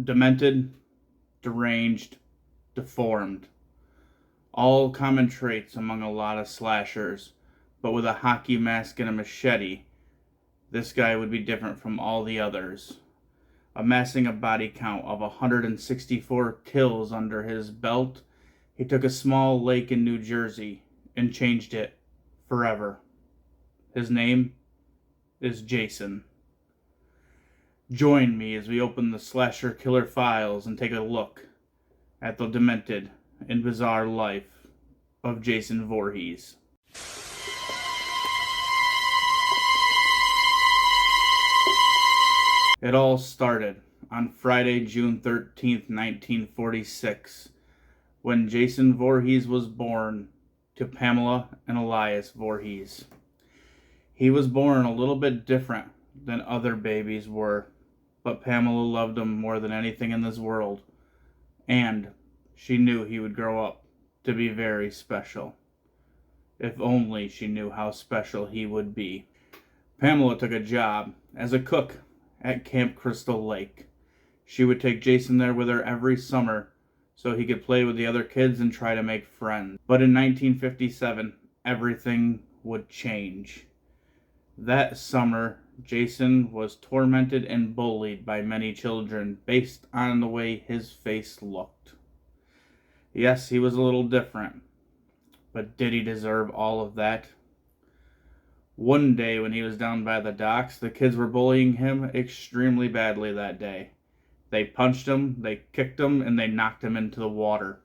Demented, deranged, deformed. All common traits among a lot of slashers, but with a hockey mask and a machete, this guy would be different from all the others. Amassing a body count of 164 kills under his belt, he took a small lake in New Jersey and changed it forever. His name is Jason. Join me as we open the Slasher Killer Files and take a look at the demented and bizarre life of Jason Voorhees. It all started on Friday, June 13th, 1946, when Jason Voorhees was born to Pamela and Elias Voorhees. He was born a little bit different than other babies were, but Pamela loved him more than anything in this world, and she knew he would grow up to be very special. If only she knew how special he would be. Pamela took a job as a cook at Camp Crystal Lake. She would take Jason there with her every summer so he could play with the other kids and try to make friends. But in 1957, everything would change. That summer, Jason was tormented and bullied by many children based on the way his face looked. Yes, he was a little different, but did he deserve all of that? One day when he was down by the docks, the kids were bullying him extremely badly that day. They punched him, they kicked him, and they knocked him into the water.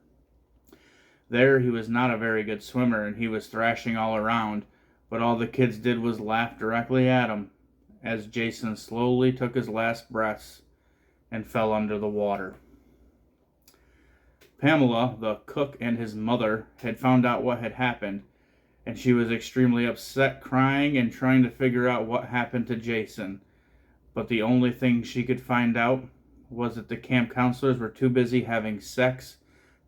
There he was not a very good swimmer, and he was thrashing all around, but all the kids did was laugh directly at him as Jason slowly took his last breaths and fell under the water. Pamela, the cook, and his mother had found out what had happened, and she was extremely upset, crying and trying to figure out what happened to Jason. But the only thing she could find out was that the camp counselors were too busy having sex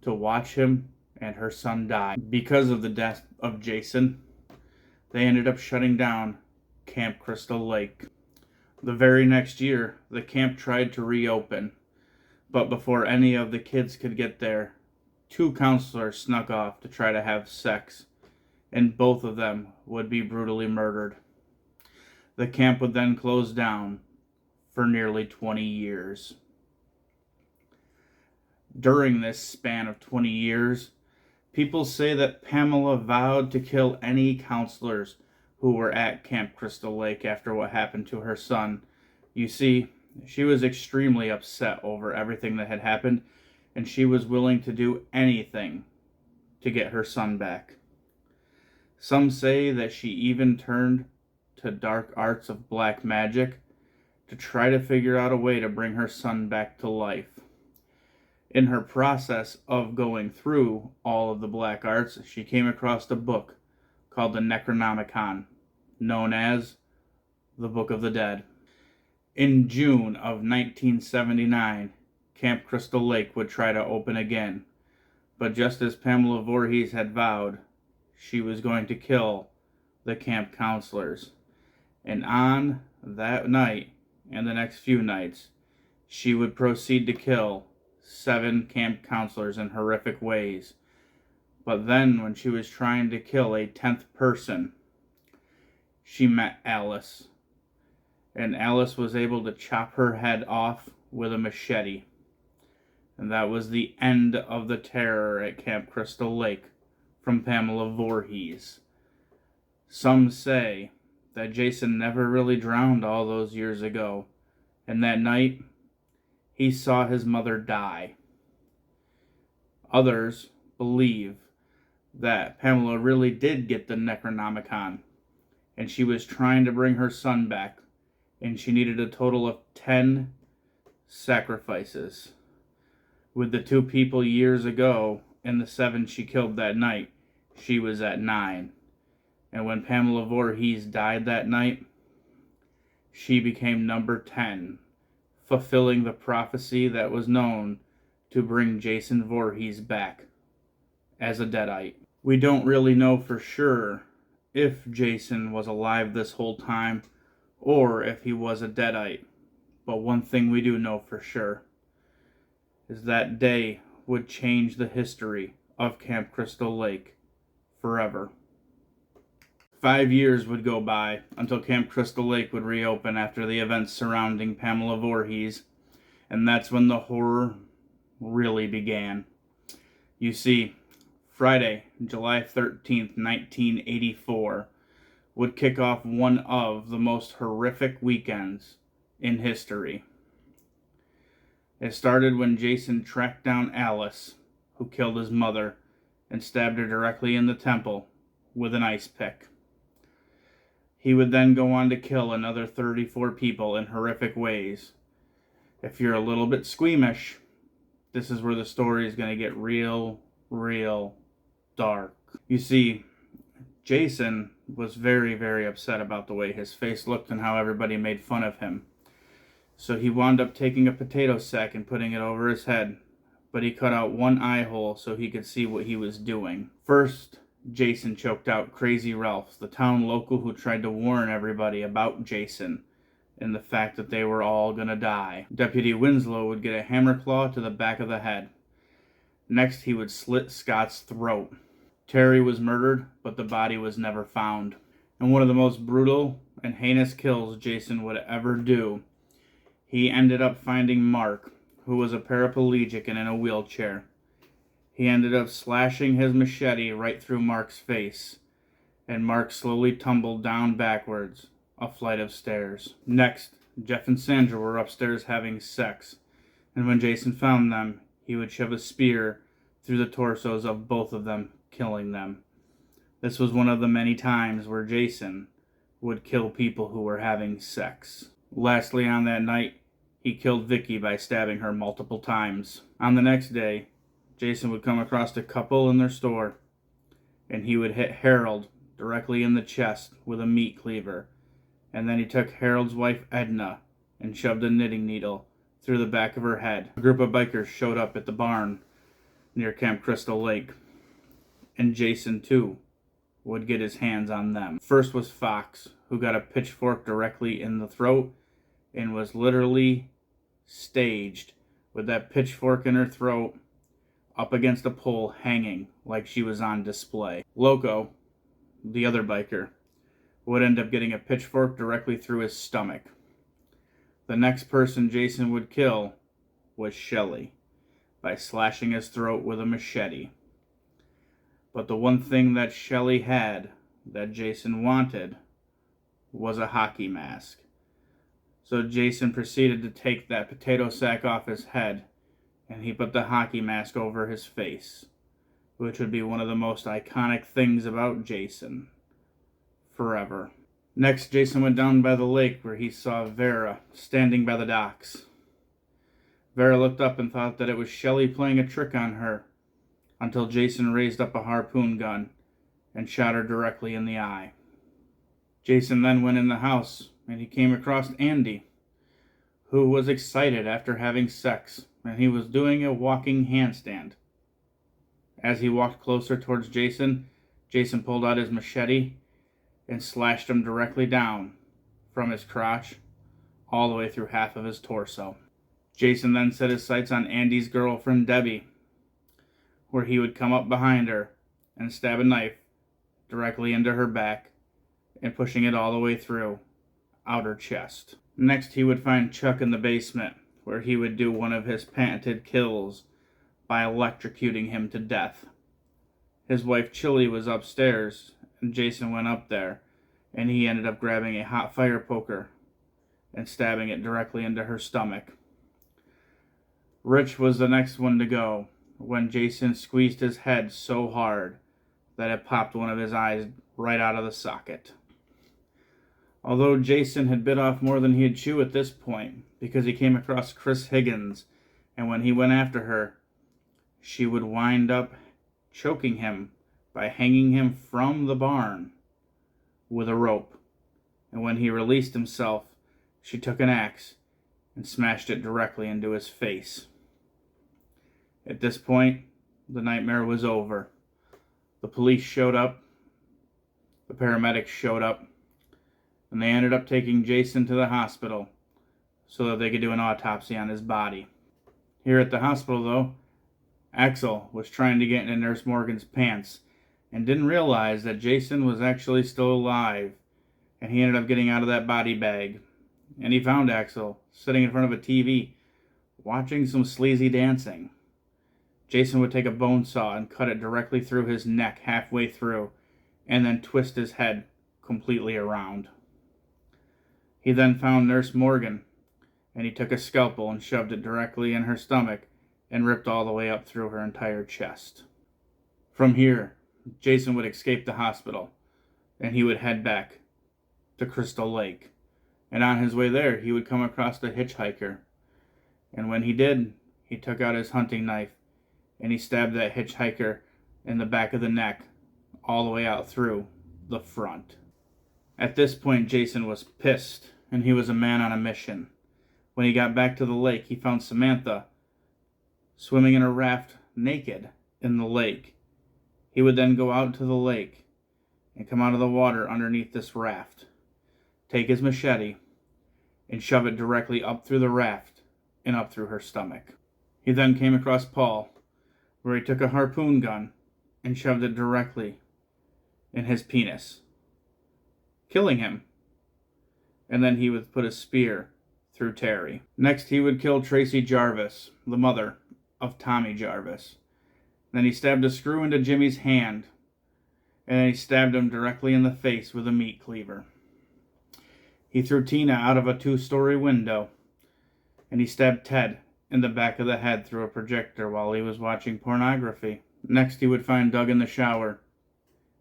to watch him and her son die. Because of the death of Jason, they ended up shutting down Camp Crystal Lake. The very next year, the camp tried to reopen, but before any of the kids could get there, two counselors snuck off to try to have sex, and both of them would be brutally murdered. The camp would then close down for nearly 20 years. During this span of 20 years, people say that Pamela vowed to kill any counselors who were at Camp Crystal Lake after what happened to her son. You see, she was extremely upset over everything that had happened, and she was willing to do anything to get her son back. Some say that she even turned to dark arts of black magic to try to figure out a way to bring her son back to life. In her process of going through all of the black arts, she came across a book called the Necronomicon, known as the Book of the Dead. In June of 1979, Camp Crystal Lake would try to open again, but just as Pamela Voorhees had vowed, she was going to kill the camp counselors. And on that night and the next few nights, she would proceed to kill 7 camp counselors in horrific ways. But then when she was trying to kill a 10th person, she met Alice. And Alice was able to chop her head off with a machete. And that was the end of the terror at Camp Crystal Lake from Pamela Voorhees. Some say that Jason never really drowned all those years ago, and that night he saw his mother die. Others believe that Pamela really did get the Necronomicon, and she was trying to bring her son back, and she needed a total of 10 sacrifices. With the 2 people years ago and the 7 she killed that night, she was at 9. And when Pamela Voorhees died that night, she became number 10, fulfilling the prophecy that was known to bring Jason Voorhees back as a deadite. We don't really know for sure if Jason was alive this whole time or if he was a deadite, but one thing we do know for sure: is that day would change the history of Camp Crystal Lake forever. 5 years would go by until Camp Crystal Lake would reopen after the events surrounding Pamela Voorhees, and that's when the horror really began. You see, Friday, July 13th, 1984, would kick off one of the most horrific weekends in history. It started when Jason tracked down Alice, who killed his mother, and stabbed her directly in the temple with an ice pick. He would then go on to kill another 34 people in horrific ways. If you're a little bit squeamish, this is where the story is going to get real dark. You see, Jason was very, very upset about the way his face looked and how everybody made fun of him. So he wound up taking a potato sack and putting it over his head, but he cut out one eye hole so he could see what he was doing. First, Jason choked out Crazy Ralph, the town local who tried to warn everybody about Jason and the fact that they were all gonna die. Deputy Winslow would get a hammer claw to the back of the head. Next, he would slit Scott's throat. Terry was murdered, but the body was never found. And one of the most brutal and heinous kills Jason would ever do, he ended up finding Mark, who was a paraplegic and in a wheelchair. He ended up slashing his machete right through Mark's face, and Mark slowly tumbled down backwards a flight of stairs. Next, Jeff and Sandra were upstairs having sex, and when Jason found them, he would shove a spear through the torsos of both of them, killing them. This was one of the many times where Jason would kill people who were having sex. Lastly, on that night, he killed Vicky by stabbing her multiple times. On the next day, Jason would come across a couple in their store, and he would hit Harold directly in the chest with a meat cleaver, and then he took Harold's wife Edna and shoved a knitting needle through the back of her head. A group of bikers showed up at the barn near Camp Crystal Lake, and Jason too would get his hands on them. First was Fox, who got a pitchfork directly in the throat and was literally staged with that pitchfork in her throat up against a pole hanging like she was on display. Loco, the other biker, would end up getting a pitchfork directly through his stomach. The next person Jason would kill was Shelley by slashing his throat with a machete. But the one thing that Shelley had that Jason wanted was a hockey mask. So Jason proceeded to take that potato sack off his head, and he put the hockey mask over his face, which would be one of the most iconic things about Jason forever. Next, Jason went down by the lake where he saw Vera standing by the docks. Vera looked up and thought that it was Shelley playing a trick on her, until Jason raised up a harpoon gun and shot her directly in the eye. Jason then went in the house and he came across Andy, who was excited after having sex, and he was doing a walking handstand. As he walked closer towards Jason, Jason pulled out his machete and slashed him directly down from his crotch all the way through half of his torso. Jason then set his sights on Andy's girlfriend Debbie, where he would come up behind her and stab a knife directly into her back and pushing it all the way through out her chest. Next, he would find Chuck in the basement, where he would do one of his patented kills by electrocuting him to death. His wife Chili was upstairs, and Jason went up there, and he ended up grabbing a hot fire poker and stabbing it directly into her stomach. Rich was the next one to go, when Jason squeezed his head so hard that it popped one of his eyes right out of the socket. Although Jason had bit off more than he'd chew at this point, because he came across Chris Higgins, and when he went after her, she would wind up choking him by hanging him from the barn with a rope. And when he released himself, she took an axe and smashed it directly into his face. At this point, the nightmare was over. The police showed up, the paramedics showed up, and they ended up taking Jason to the hospital so that they could do an autopsy on his body. Here at the hospital, though, Axel was trying to get into Nurse Morgan's pants and didn't realize that Jason was actually still alive, and he ended up getting out of that body bag. And he found Axel sitting in front of a TV watching some sleazy dancing. Jason would take a bone saw and cut it directly through his neck halfway through, and then twist his head completely around. He then found Nurse Morgan, and he took a scalpel and shoved it directly in her stomach and ripped all the way up through her entire chest. From here, Jason would escape the hospital, and he would head back to Crystal Lake. And on his way there, he would come across a hitchhiker. And when he did, he took out his hunting knife, and he stabbed that hitchhiker in the back of the neck, all the way out through the front. At this point, Jason was pissed, and he was a man on a mission. When he got back to the lake, he found Samantha swimming in a raft naked in the lake. He would then go out to the lake and come out of the water underneath this raft, take his machete, and shove it directly up through the raft and up through her stomach. He then came across Paul, where he took a harpoon gun and shoved it directly in his penis, killing him. And then he would put a spear through Terry. Next, he would kill Tracy Jarvis, the mother of Tommy Jarvis. Then he stabbed a screw into Jimmy's hand, and then he stabbed him directly in the face with a meat cleaver. He threw Tina out of a 2-story window, and he stabbed Ted in the back of the head through a projector while he was watching pornography. Next, he would find Doug in the shower,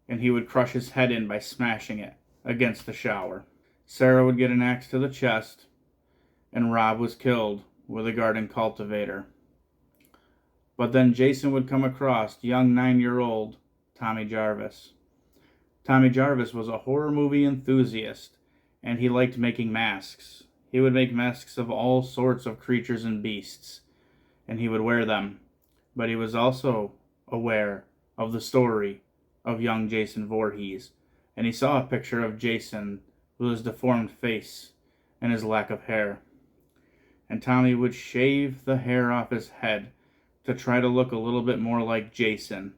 and he would crush his head in by smashing it against the shower. Sarah would get an axe to the chest, and Rob was killed with a garden cultivator. But then Jason would come across young 9-year-old Tommy Jarvis. Tommy Jarvis was a horror movie enthusiast, and he liked making masks. He would make masks of all sorts of creatures and beasts, and he would wear them. But he was also aware of the story of young Jason Voorhees, and he saw a picture of Jason with his deformed face and his lack of hair. And Tommy would shave the hair off his head to try to look a little bit more like Jason.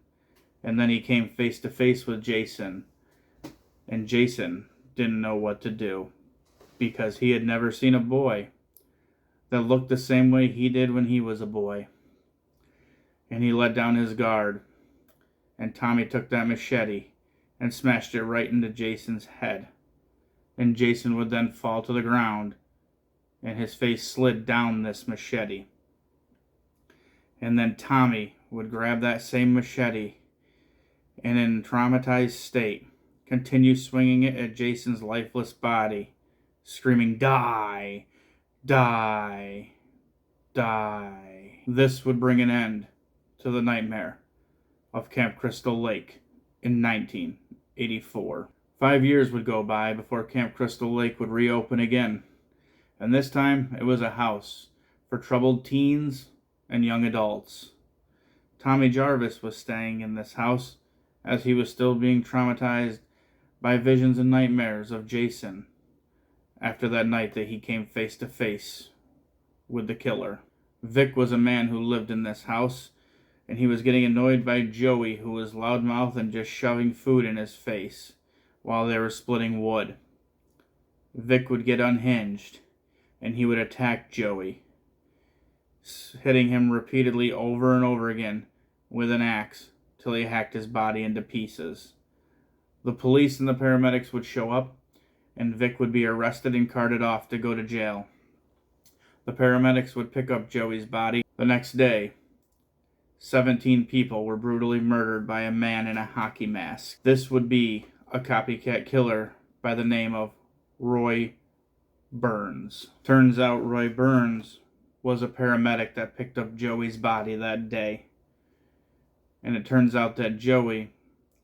And then he came face to face with Jason, and Jason didn't know what to do, because he had never seen a boy that looked the same way he did when he was a boy. And he let down his guard, and Tommy took that machete and smashed it right into Jason's head. And Jason would then fall to the ground, and his face slid down this machete. And then Tommy would grab that same machete and in traumatized state continue swinging it at Jason's lifeless body, screaming, "Die! Die! Die!" This would bring an end to the nightmare of Camp Crystal Lake in 1984. 5 years would go by before Camp Crystal Lake would reopen again, and this time it was a house for troubled teens and young adults. Tommy Jarvis was staying in this house as he was still being traumatized by visions and nightmares of Jason after that night that he came face to face with the killer. Vic was a man who lived in this house, and he was getting annoyed by Joey, who was loudmouthed and just shoving food in his face while they were splitting wood. Vic would get unhinged, and he would attack Joey, hitting him repeatedly over and over again with an axe till he hacked his body into pieces. The police and the paramedics would show up, and Vic would be arrested and carted off to go to jail. The paramedics would pick up Joey's body. The next day, 17 people were brutally murdered by a man in a hockey mask. This would be a copycat killer by the name of Roy Burns. Turns out Roy Burns was a paramedic that picked up Joey's body that day. And it turns out that Joey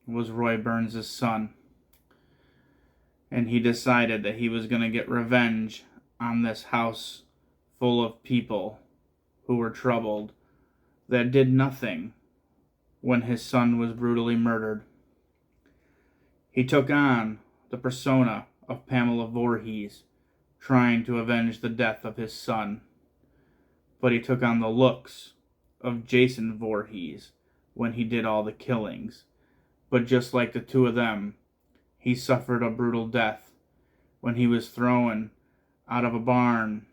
was Roy Burns' son. And he decided that he was going to get revenge on this house full of people who were troubled that did nothing when his son was brutally murdered. He took on the persona of Pamela Voorhees, trying to avenge the death of his son. but he took on the looks of Jason Voorhees when he did all the killings. But just like the two of them, he suffered a brutal death when he was thrown out of a barn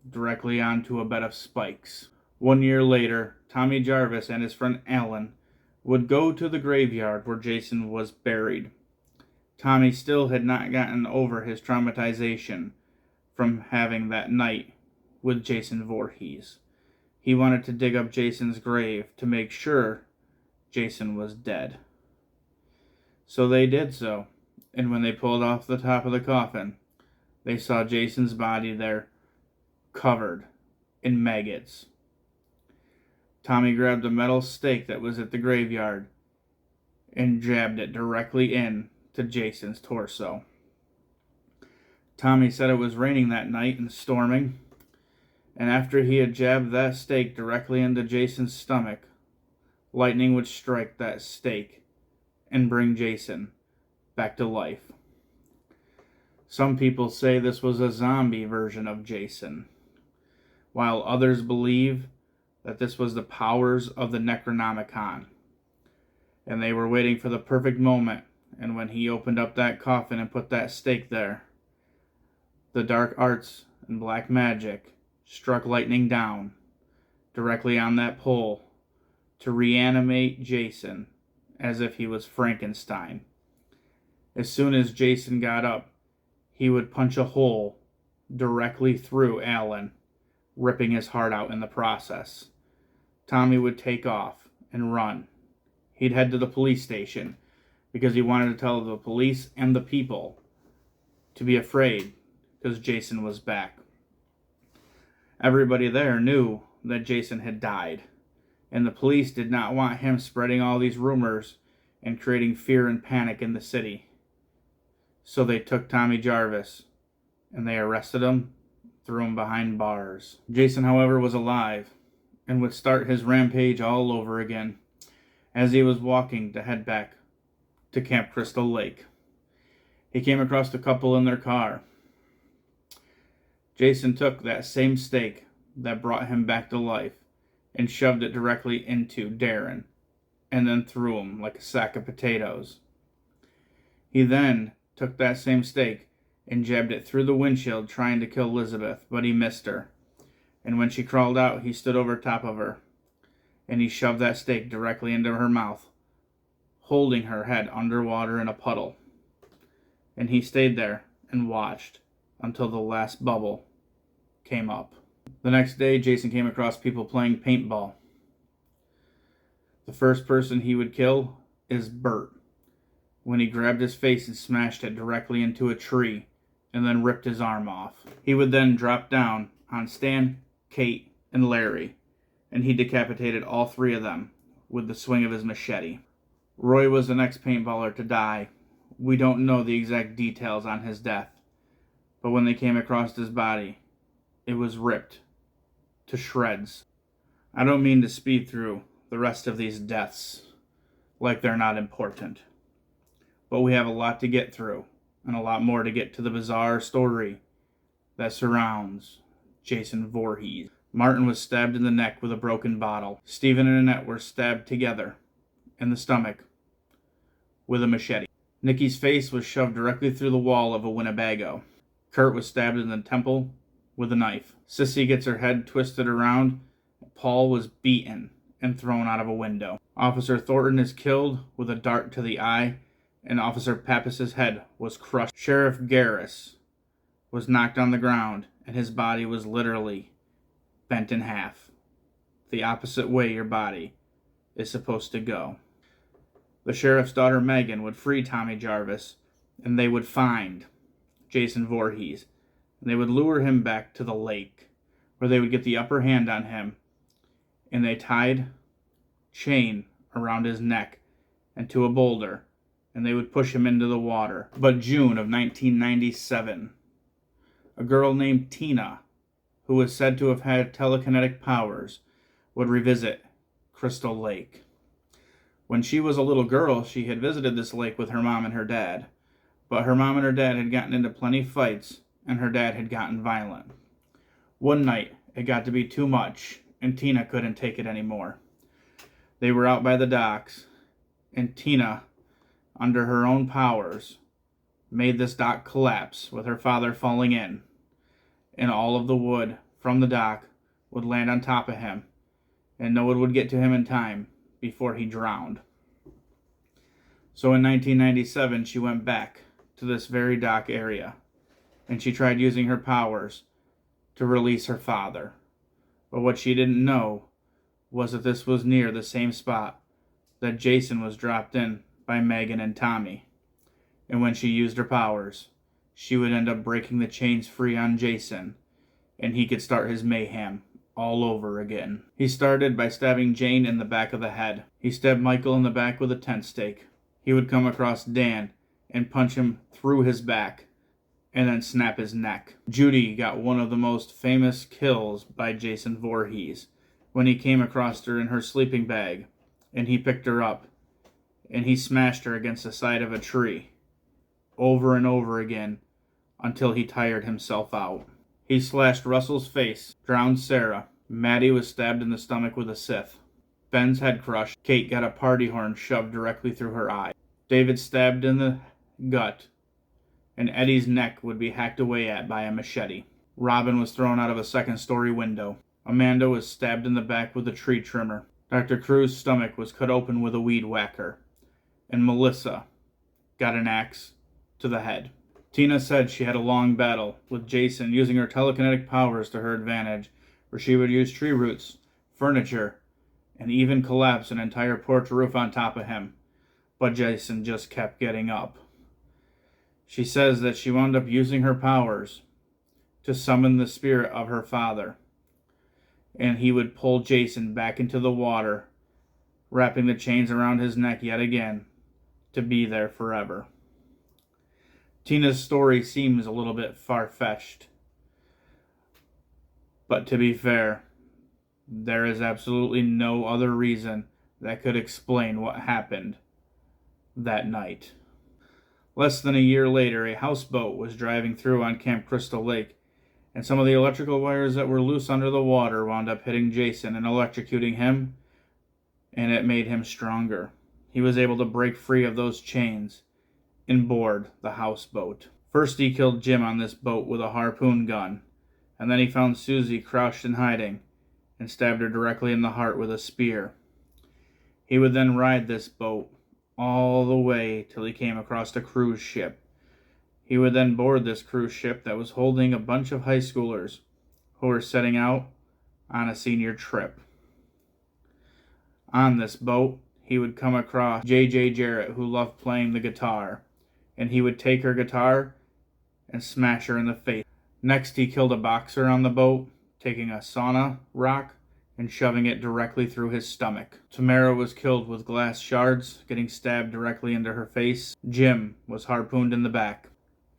directly onto a bed of spikes. 1 year later, Tommy Jarvis and his friend Alan would go to the graveyard where Jason was buried. Tommy still had not gotten over his traumatization from having that night with Jason Voorhees. He wanted to dig up Jason's grave to make sure Jason was dead. So they did so, and when they pulled off the top of the coffin, they saw Jason's body there, covered in maggots. Tommy grabbed a metal stake that was at the graveyard and jabbed it directly in to Jason's torso. Tommy said it was raining that night and storming, and after he had jabbed that stake directly into Jason's stomach, lightning would strike that stake and bring Jason back to life. Some people say this was a zombie version of Jason, while others believe that this was the powers of the Necronomicon, and they were waiting for the perfect moment, and when he opened up that coffin and put that stake there, the dark arts and black magic struck lightning down directly on that pole to reanimate Jason as if he was Frankenstein. As soon as Jason got up, he would punch a hole directly through Alan, ripping his heart out in the process. Tommy would take off and run. He'd head to the police station because he wanted to tell the police and the people to be afraid because Jason was back. Everybody there knew that Jason had died, and the police did not want him spreading all these rumors and creating fear and panic in the city. So they took Tommy Jarvis and they arrested him, threw him behind bars. Jason, however, was alive and would start his rampage all over again as he was walking to head back to Camp Crystal Lake. He came across a couple in their car. Jason took that same stake that brought him back to life and shoved it directly into Darren and then threw him like a sack of potatoes. He then took that same stake and jabbed it through the windshield trying to kill Elizabeth, but he missed her. And when she crawled out, he stood over top of her and he shoved that stake directly into her mouth, holding her head underwater in a puddle. And he stayed there and watched until the last bubble came up. The next day, Jason came across people playing paintball. The first person he would kill is Bert, when he grabbed his face and smashed it directly into a tree and then ripped his arm off. He would then drop down on Stan, Kate, and Larry, and he decapitated all three of them with the swing of his machete. Roy was the next paintballer to die. We don't know the exact details on his death, but when they came across his body, it was ripped to shreds. I don't mean to speed through the rest of these deaths like they're not important, but we have a lot to get through and a lot more to get to the bizarre story that surrounds Jason Voorhees. Martin was stabbed in the neck with a broken bottle. Stephen and Annette were stabbed together in the stomach with a machete. Nikki's face was shoved directly through the wall of a Winnebago. Kurt was stabbed in the temple with a knife. Sissy gets her head twisted around. Paul was beaten and thrown out of a window. Officer Thornton is killed with a dart to the eye, and Officer Pappas's head was crushed. Sheriff Garris was knocked on the ground, and his body was literally bent in half, the opposite way your body is supposed to go. The sheriff's daughter Megan would free Tommy Jarvis, and they would find Jason Voorhees, and they would lure him back to the lake, where they would get the upper hand on him, and they tied chain around his neck and to a boulder, and they would push him into the water. But June of 1997, a girl named Tina, who was said to have had telekinetic powers, would revisit Crystal Lake. When she was a little girl, she had visited this lake with her mom and her dad, but her mom and her dad had gotten into plenty fights, and her dad had gotten violent. One night, It got to be too much, and Tina couldn't take it anymore. They were out by the docks, and Tina, under her own powers, made this dock collapse with her father falling in, and all of the wood from the dock would land on top of him, and no one would get to him in time before he drowned. So in 1997, she went back to this very dock area, and she tried using her powers to release her father. But what she didn't know was that this was near the same spot that Jason was dropped in by Megan and Tommy. And when she used her powers, she would end up breaking the chains free on Jason, and he could start his mayhem all over again. He started by stabbing Jane in the back of the head. He stabbed Michael in the back with a tent stake. He would come across Dan and punch him through his back, and then snap his neck. Judy got one of the most famous kills by Jason Voorhees when he came across her in her sleeping bag, and he picked her up, and he smashed her against the side of a tree, over and over again, until he tired himself out. He slashed Russell's face, drowned Sarah. Maddie was stabbed in the stomach with a scythe. Ben's head crushed. Kate got a party horn shoved directly through her eye. David stabbed in the gut, and Eddie's neck would be hacked away at by a machete. Robin was thrown out of a second-story window. Amanda was stabbed in the back with a tree trimmer. Dr. Crew's stomach was cut open with a weed whacker. And Melissa got an axe to the head. Tina said she had a long battle with Jason using her telekinetic powers to her advantage, where she would use tree roots, furniture, and even collapse an entire porch roof on top of him. But Jason just kept getting up. She says that she wound up using her powers to summon the spirit of her father, and he would pull Jason back into the water, wrapping the chains around his neck yet again, to be there forever. Tina's story seems a little bit far-fetched, but to be fair, there is absolutely no other reason that could explain what happened that night. Less than a year later, a houseboat was driving through on Camp Crystal Lake, and some of the electrical wires that were loose under the water wound up hitting Jason and electrocuting him, and it made him stronger. He was able to break free of those chains and board the houseboat. First, he killed Jim on this boat with a harpoon gun, and then he found Susie crouched and hiding and stabbed her directly in the heart with a spear. He would then ride this boat all the way till he came across a cruise ship. He would then board this cruise ship that was holding a bunch of high schoolers who were setting out on a senior trip. On this boat, he would come across J.J. Jarrett, who loved playing the guitar, and he would take her guitar and smash her in the face. Next, he killed a boxer on the boat, taking a sauna rock and shoving it directly through his stomach. Tamara was killed with glass shards, getting stabbed directly into her face. Jim was harpooned in the back.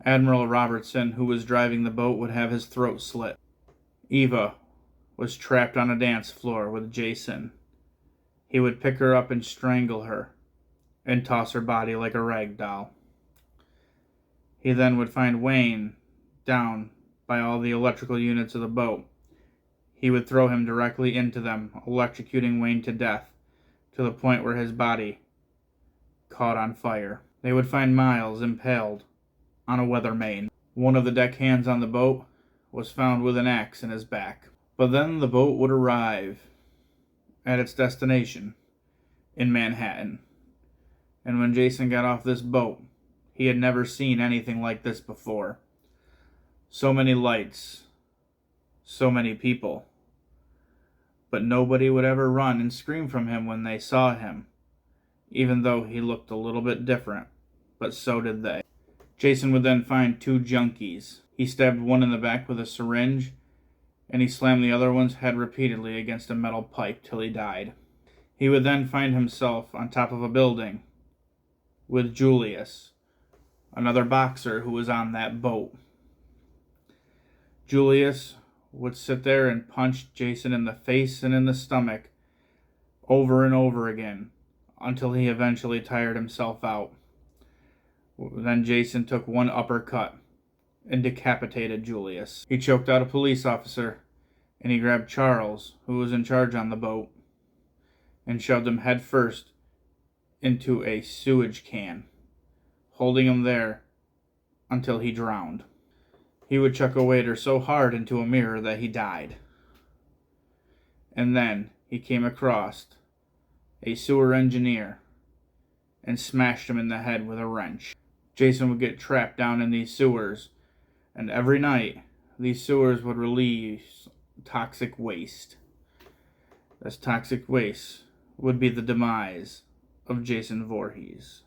Admiral Robertson, who was driving the boat, would have his throat slit. Eva was trapped on a dance floor with Jason. He would pick her up and strangle her and toss her body like a rag doll. He then would find Wayne down by all the electrical units of the boat. He would throw him directly into them, electrocuting Wayne to death, to the point where his body caught on fire. They would find Miles impaled on a weather main. One of the deckhands on the boat was found with an axe in his back. But then the boat would arrive at its destination in Manhattan. And when Jason got off this boat, he had never seen anything like this before. So many lights, so many people. But nobody would ever run and scream from him when they saw him, even though he looked a little bit different, but so did they. Jason would then find two junkies. He stabbed one in the back with a syringe, and he slammed the other one's head repeatedly against a metal pipe till he died. He would then find himself on top of a building with Julius, another boxer who was on that boat. Julius would sit there and punch Jason in the face and in the stomach over and over again until he eventually tired himself out. Then Jason took one uppercut and decapitated Julius. He choked out a police officer and he grabbed Charles, who was in charge on the boat, and shoved him headfirst into a sewage can, holding him there until he drowned. He would chuck a waiter so hard into a mirror that he died. And then he came across a sewer engineer and smashed him in the head with a wrench. Jason would get trapped down in these sewers, and every night these sewers would release toxic waste. This toxic waste would be the demise of Jason Voorhees.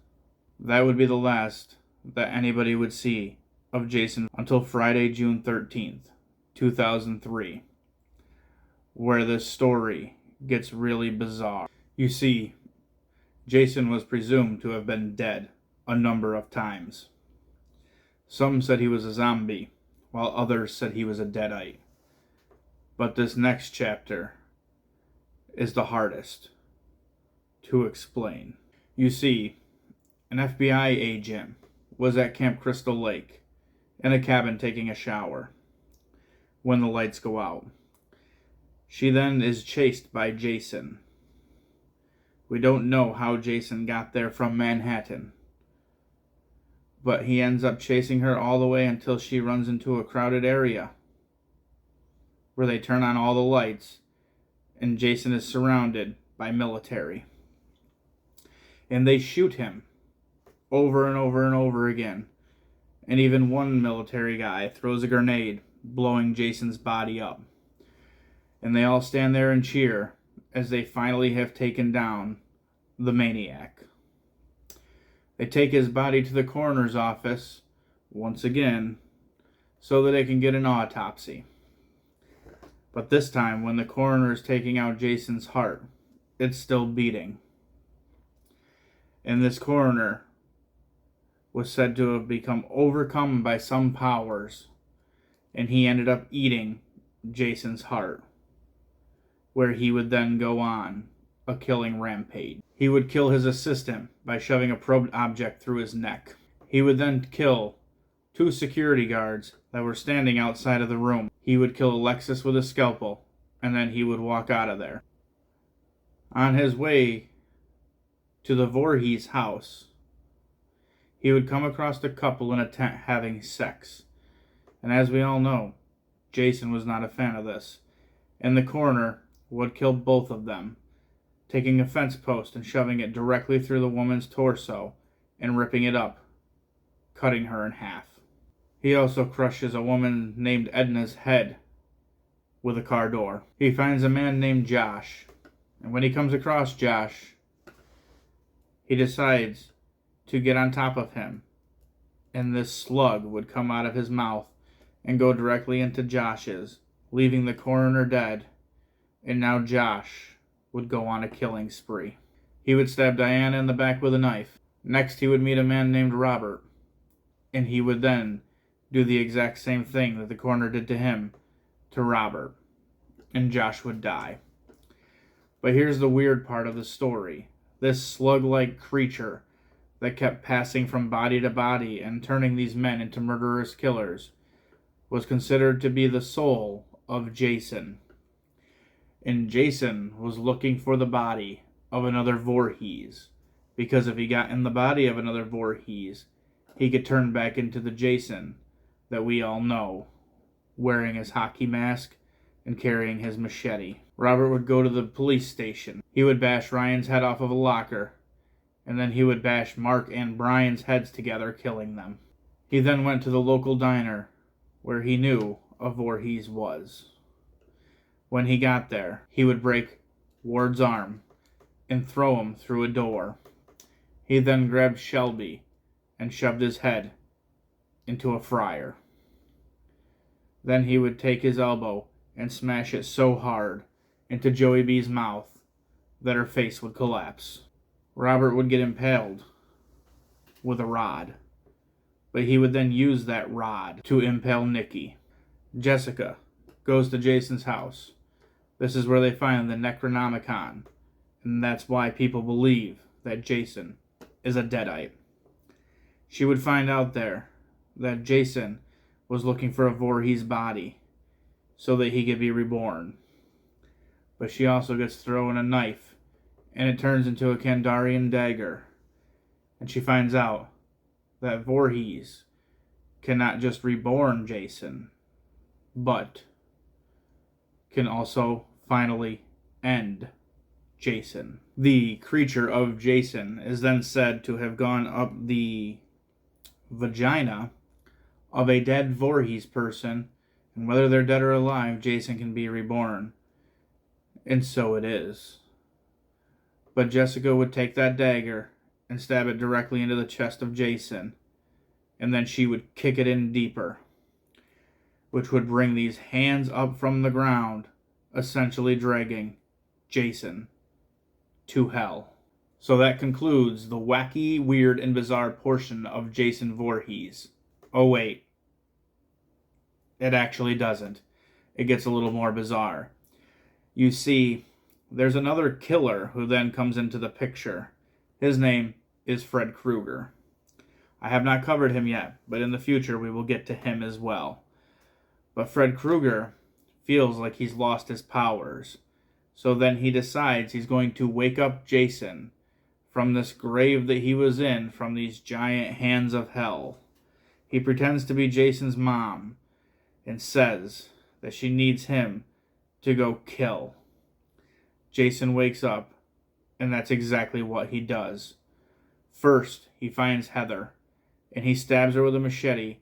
That would be the last that anybody would see of Jason until Friday, June 13th, 2003, where this story gets really bizarre. You see, Jason was presumed to have been dead a number of times. Some said he was a zombie, while others said he was a deadite. But this next chapter is the hardest to explain. You see, an FBI agent was at Camp Crystal Lake in a cabin taking a shower when the lights go out. She then is chased by Jason. We don't know how Jason got there from Manhattan, but he ends up chasing her all the way until she runs into a crowded area where they turn on all the lights and Jason is surrounded by military. And they shoot him over and over and over again. And even one military guy throws a grenade, blowing Jason's body up. And they all stand there and cheer as they finally have taken down the maniac. They take his body to the coroner's office, once again, so that they can get an autopsy. But this time, when the coroner is taking out Jason's heart, it's still beating. And this coroner was said to have become overcome by some powers, and he ended up eating Jason's heart, where he would then go on a killing rampage. He would kill his assistant by shoving a probed object through his neck. He would then kill 2 security guards that were standing outside of the room. He would kill Alexis with a scalpel, and then he would walk out of there. On his way to the Voorhees house, he would come across a couple in a tent having sex. And as we all know, Jason was not a fan of this. And the coroner would kill both of them, taking a fence post and shoving it directly through the woman's torso and ripping it up, cutting her in half. He also crushes a woman named Edna's head with a car door. He finds a man named Josh, and when he comes across Josh, he decides to get on top of him, and this slug would come out of his mouth and go directly into Josh's, leaving the coroner dead, and now Josh would go on a killing spree. He would stab Diana in the back with a knife. Next, he would meet a man named Robert, and he would then do the exact same thing that the coroner did to him to Robert, and Josh would die. But here's the weird part of the story. This slug-like creature that kept passing from body to body and turning these men into murderous killers was considered to be the soul of Jason. And Jason was looking for the body of another Voorhees, because if he got in the body of another Voorhees, he could turn back into the Jason that we all know, wearing his hockey mask and carrying his machete. Robert would go to the police station. He would bash Ryan's head off of a locker, and then he would bash Mark and Brian's heads together, killing them. He then went to the local diner, where he knew a Voorhees was. When he got there, he would break Ward's arm and throw him through a door. He then grabbed Shelby and shoved his head into a fryer. Then he would take his elbow and smash it so hard into Joey B's mouth that her face would collapse. Robert would get impaled with a rod, but he would then use that rod to impale Nikki. Jessica goes to Jason's house. This is where they find the Necronomicon, and that's why people believe that Jason is a deadite. She would find out there that Jason was looking for a Voorhees body. so that he could be reborn. But she also gets thrown a knife, and it turns into a Kandarian dagger. And she finds out that Voorhees cannot just reborn Jason, but can also finally end Jason. The creature of Jason is then said to have gone up the vagina of a dead Voorhees person, and whether they're dead or alive, Jason can be reborn. And so it is. But Jessica would take that dagger and stab it directly into the chest of Jason, and then she would kick it in deeper, which would bring these hands up from the ground, essentially dragging Jason to hell. So that concludes the wacky, weird, and bizarre portion of Jason Voorhees. Oh wait, it actually doesn't. It gets a little more bizarre. You see, there's another killer who then comes into the picture. His name is Fred Krueger. I have not covered him yet, but in the future we will get to him as well. But Fred Krueger feels like he's lost his powers. So then he decides he's going to wake up Jason from this grave that he was in, from these giant hands of hell. He pretends to be Jason's mom and says that she needs him to go kill. Jason wakes up, and that's exactly what he does. First, he finds Heather, and he stabs her with a machete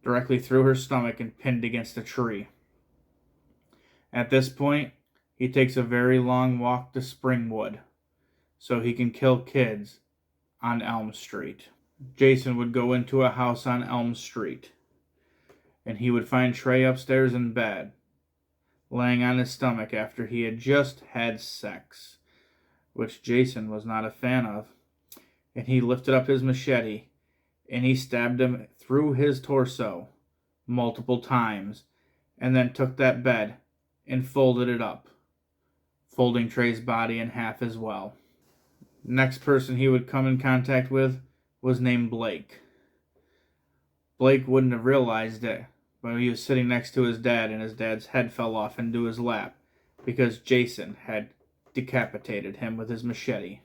directly through her stomach and pinned against a tree. At this point, he takes a very long walk to Springwood so he can kill kids on Elm Street. Jason would go into a house on Elm Street, and he would find Trey upstairs in bed, laying on his stomach after he had just had sex, which Jason was not a fan of. And he lifted up his machete, and he stabbed him through his torso multiple times, and then took that bed and folded it up, folding Trey's body in half as well. Next person he would come in contact with was named Blake. Blake wouldn't have realized it, but he was sitting next to his dad, and his dad's head fell off into his lap because Jason had decapitated him with his machete.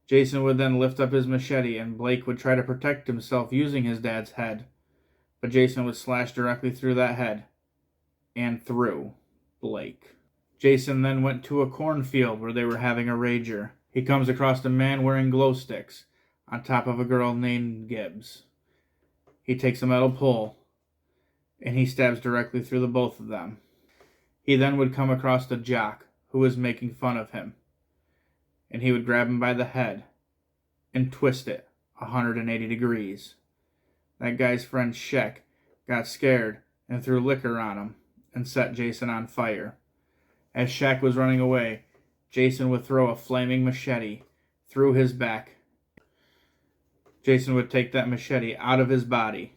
Jason would then lift up his machete, and Blake would try to protect himself using his dad's head, but Jason would slash directly through that head and through Blake. Jason then went to a cornfield where they were having a rager. He comes across a man wearing glow sticks on top of a girl named Gibbs. He takes a metal pole, and he stabs directly through the both of them. He then would come across a jock who was making fun of him, and he would grab him by the head and twist it 180 degrees. That guy's friend Shek got scared and threw liquor on him and set Jason on fire. As Shek was running away, Jason would throw a flaming machete through his back. Jason would take that machete out of his body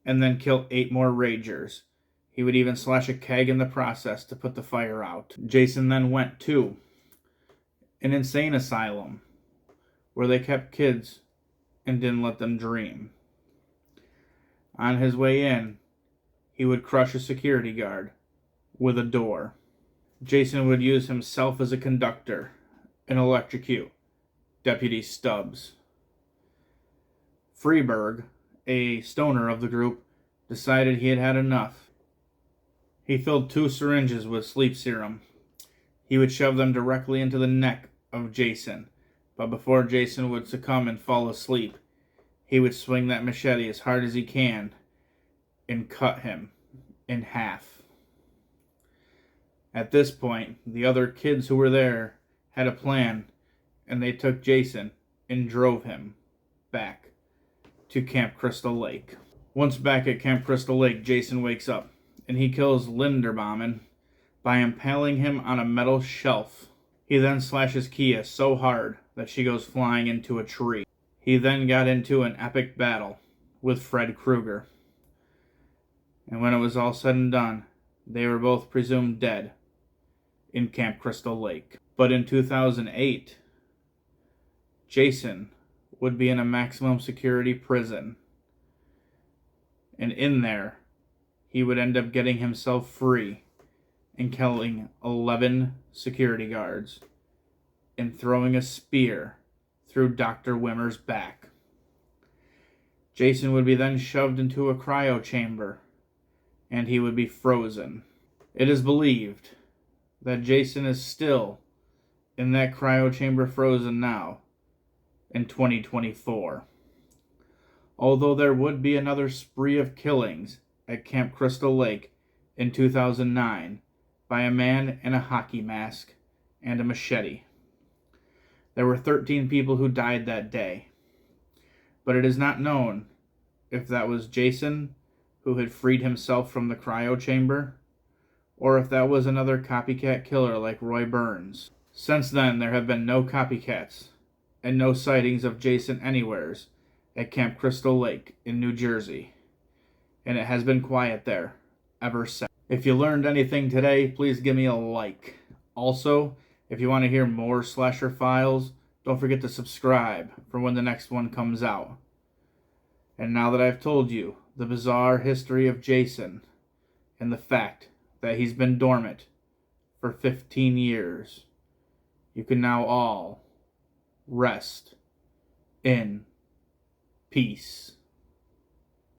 and then kill 8 more ragers. He would even slash a keg in the process to put the fire out. Jason then went to an insane asylum where they kept kids and didn't let them dream. On his way in, he would crush a security guard with a door. Jason would use himself as a conductor and electrocute Deputy Stubbs. Freeberg, a stoner of the group, decided he had had enough. He filled 2 syringes with sleep serum. He would shove them directly into the neck of Jason, but before Jason would succumb and fall asleep, he would swing that machete as hard as he can and cut him in half. At this point, the other kids who were there had a plan, and they took Jason and drove him back to Camp Crystal Lake. Once back at Camp Crystal Lake, Jason wakes up, and he kills Linderbaum by impaling him on a metal shelf. He then slashes Kia so hard that she goes flying into a tree. He then got into an epic battle with Fred Krueger. And when it was all said and done, they were both presumed dead in Camp Crystal Lake. But in 2008, Jason would be in a maximum security prison. And in there, he would end up getting himself free and killing 11 security guards and throwing a spear through Dr. Wimmer's back. Jason would be then shoved into a cryo chamber, and he would be frozen. It is believed that Jason is still in that cryo chamber frozen now in 2024. Although there would be another spree of killings at Camp Crystal Lake in 2009 by a man in a hockey mask and a machete. There were 13 people who died that day, but it is not known if that was Jason who had freed himself from the cryo chamber, or if that was another copycat killer like Roy Burns. Since then, there have been no copycats and no sightings of Jason anywheres at Camp Crystal Lake in New Jersey, and it has been quiet there ever since. If you learned anything today, please give me a like. Also, if you want to hear more Slasher Files, don't forget to subscribe for when the next one comes out. And now that I've told you the bizarre history of Jason and the fact that he's been dormant for 15 years, you can now all rest in peace.